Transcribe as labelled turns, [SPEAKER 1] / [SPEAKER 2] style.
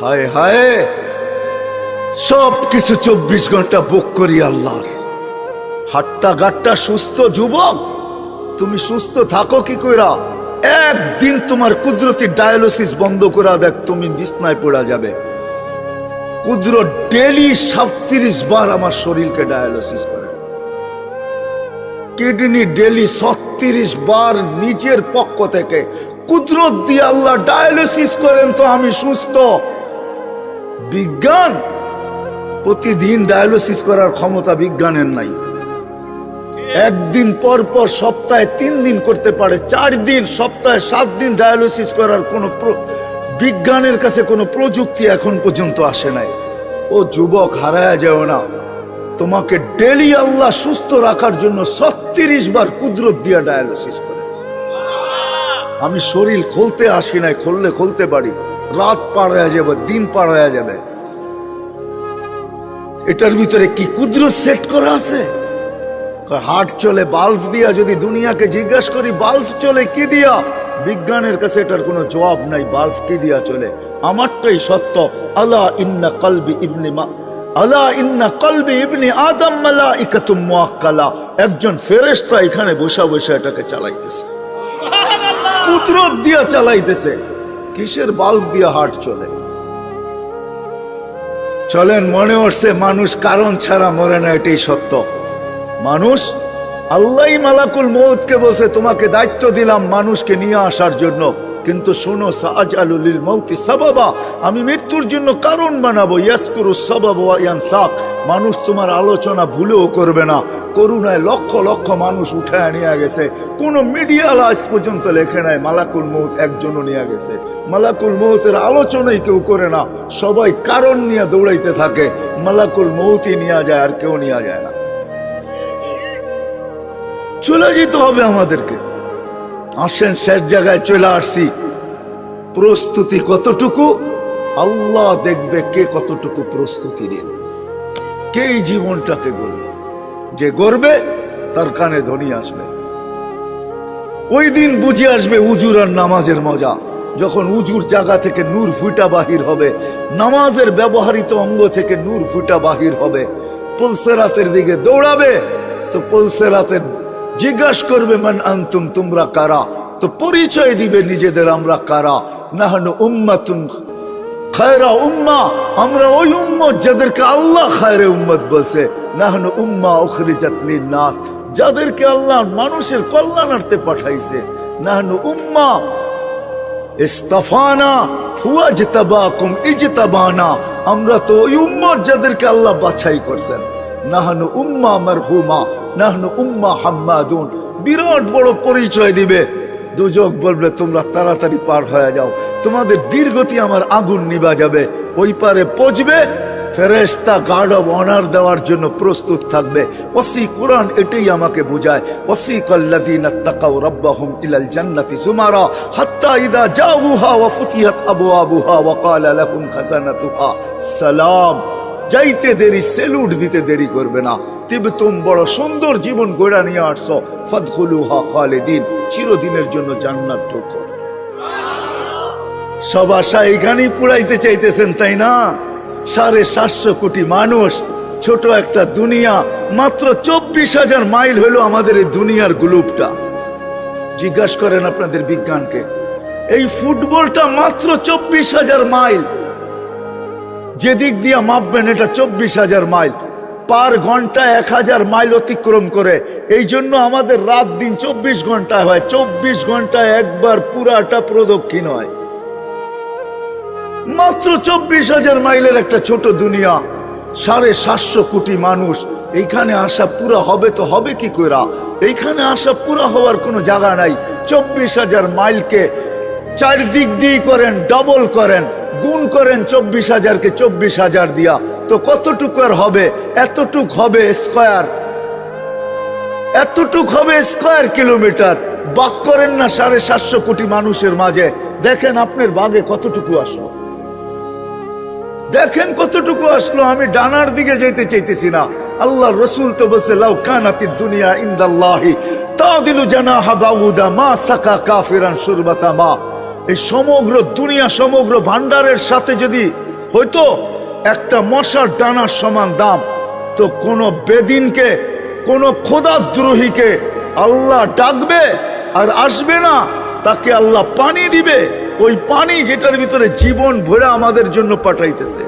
[SPEAKER 1] হায় হায়, সব কিছু 24 ঘন্টা বুক করি আল্লাহর। হাট্টা গাট্টা সুস্থ যুবক, তুমি সুস্থ থাকো কি কইরা? একদিন তোমার কুদরতি ডায়ালিসিস বন্ধ করা দেখ, তুমি বিছনায় পড়া যাবে। কুদরত ডেলি 37 বার আমার শরীরকে ডায়ালিসিস করে, কিডনি ডেলি 36 বার নিজের পক্ষ থেকে কুদরত দিয়ে আল্লাহ ডায়ালিসিস করেন, তো আমি সুস্থ। বিজ্ঞান প্রতিদিন ডায়ালিসিস করার ক্ষমতা বিজ্ঞানের নাই। একদিন পর পর সপ্তাহে 3 দিন করতে পারে, 4 দিন, সপ্তাহে 7 দিন ডায়ালিসিস করার কোনো বিজ্ঞানের কাছে কোনো প্রযুক্তি এখন পর্যন্ত আসে নাই। ও যুবক, হারায়া যাও না, তোমাকে ডেলি আল্লাহ সুস্থ রাখার জন্য 36 বার কুদরত দিয়া ডায়ালিসিস করে। আমি শরীর খুলতে আসি নাই, খুললে খুলতে পারি, রাত পার হয়ে যাবে, দিন পার হয়ে যাবে। এটার ভিতরে কি কুদরত সেট করা আছে? হার্ট চলে বাল্ব দিয়া। যদি দুনিয়াকে জিজ্ঞাসা করি বাল্ব চলে কি দিয়া, বিজ্ঞানের কাছে এটার কোনো জবাব নাই। বাল্ব কি দিয়া চলে? আমারটাই সত্য। আলা ইন্না কলবি ইবনি আদম মালাইকাতুম মুআক্কালা। একজন ফেরেশতা এখানে বসা বসা এটাকে চালাইতেছে, কুদরত দিয়া চালাইতেছে। কিসের বাল্ব দিয়া হার্ট চলে? চলেন, মনে হচ্ছে মানুষ কারণ ছাড়া মরে না, এটাই সত্য। মানুষ, আল্লাহ মালাকুল মউতকে বলছে তোমাকে দায়িত্ব দিলাম মানুষকে নিয়ে আসার জন্য, কিন্তু শোনো, সাআজালু লিল মাউতি সাবাবা, আমি মৃত্যুর জন্য কারণ বানাবো। ইয়াসকুরু সাবাব ওয়া ইয়ানসাক, মানুষ তোমার আলোচনা ভুলেও করবে না। করুণায় লক্ষ লক্ষ মানুষ উঠায় নিয়ে গেছে, কোন মিডিয়া আজ পর্যন্ত লেখে নাই মালাকুল মউত একজনও নিয়ে গেছে। মালাকুল মউতের আলোচনাই কেউ করে না, সবাই কারণ নিয়ে দৌড়াইতে থাকে। মালাকুল মউতই নিয়ে যায়, আর কেউ নিয়ে যায় না। চলে যেতে হবে আমাদেরকে। আসেন, শেষ জায়গায় চলে আসছি। প্রস্তুতি কতটুকু আল্লাহ দেখবে, কে কতটুকু প্রস্তুতি নিল, কে এই জীবনটাকে গড়বে। যে গড়বে তার কানে ধ্বনি আসবে। ওই দিন বুঝে আসবে উজুর আর নামাজের মজা। যখন উজুর জায়গা থেকে নূর ফুটা বাহির হবে, নামাজের ব্যবহৃত অঙ্গ থেকে নূর ফুটা বাহির হবে, পুলসেরাতের দিকে দৌড়াবে, তো পুলসেরাতের জিজ্ঞাসা করবে মান আনতুম, তোমরা কারা? তো পরিচয় দিবে নিজেদের, আমরা কারা। নাহনু উম্মাতুন খায়রা উম্মাহ, আমরা ওই উম্মত যাদেরকে আল্লাহ খায়রে উম্মত বলছে। নাহনু উম্মাহ উখরিজাত লিন-নাস, যাদেরকে আল্লাহ মানুষের কল্যাণার্থে পাঠাইছে। নাহনু উম্মাহ ইস্তাফানা হুয়া জিতাবাকুম ইজতাবানা, আমরা তো ওই উম্মত যাদেরকে আল্লাহ বাছাই করছেন। নাহনু উম্মাহ মারহুমা, নাহনু উম্মাহ হাম্মাদুন, বিরাট বড় পরিচয় দিবে। দুজক বলবে তোমরা তাড়াতাড়ি পার হয়ে যাও, তোমাদের দীর্ঘতি আমার আগুন নিভা যাবে। ওই পারে পৌঁছবে, ফেরেশতা গার্ড অব অনার দেওয়ার জন্য প্রস্তুত থাকবে। ওয়াসি কোরআন এটাই আমাকে বোঝায়। ওয়াসিকাল্লাযীনা তাকাউ রাব্বাহুম ইলাল জান্নাতি যুমারা হাত্তা ইযা জাউহা ওয়া ফুতিহাত আবওয়াবুহা ওয়া ক্বালা লাহুম খাযানাতুহা সালাম। যাইতে দেরি, সেলুট দিতে দেরি করবে না। তিবতুম, বড় সুন্দর জীবন গড়া নিয়ে আসছো। ফাদখুলুহা খালিদিন, চিরদিনের জন্য জান্নাত ঢোকো। সব আশা এখানেই পুরাইতে চাইতেছেন, তাই না? 750 কোটি মানুষ, ছোট একটা দুনিয়া, মাত্র 24,000 মাইল হলো আমাদের এই দুনিয়ার গ্লোবটা। জিজ্ঞাসা করেন আপনাদের বিজ্ঞানকে, এই ফুটবলটা মাত্র 24,000 মাইল। যেদিক দিয়ে মাপবেন এটা 24,000 মাইল। পার ঘন্টা 1000 মাইল অতিক্রম করে। এই জন্য আমাদের রাত দিন 24 ঘন্টায় হয়। 24 ঘন্টায় একবার পুরাটা প্রদক্ষিণ হয়। মাত্র 24,000 মাইলের একটা ছোট দুনিয়া, 750 কোটি মানুষ। এইখানে আসা পুরা হবে তো হবে কি কইরা? এইখানে আসা পুরা হওয়ার কোনো জায়গা নাই। 24,000 মাইলকে 4 দিক দিয়ে করেন, ডবল করেন, গুণ করেন 24,000-কে 24,000 দিয়া, তো কতটুকু আর হবে? এতটুক হবে স্কয়ার, এতটুক হবে স্কয়ার কিলোমিটার। বাক করেন না 750 কোটি মানুষের মাঝে, দেখেন আপনার বাগে কতটুকু আসলো, দেখেন কতটুকু আসলো। আমি ডানার দিকে যেতে চাইতেছি না। আল্লাহ রসুল তো বলছে লাউ কানাতিদ দুনিয়া ইনদাল্লাহি তাদিলু জানাহা বাউদা মা সাকা কাফিরান শুরবাতা মা। এই সমগ্র দুনিয়া, সমগ্র ভান্ডারের সাথে যদি হয়তো একটা মশার ডানার সমান দাম। তো কোন বেদিনকে, কোন খোদাদ্রোহীকে আল্লাহ ডাকবে আর আসবে না, তাকে আল্লাহ পানি দিবে, ওই পানি যেটার ভিতরে জীবন ভরে আমাদের জন্য পাঠাইতেছে।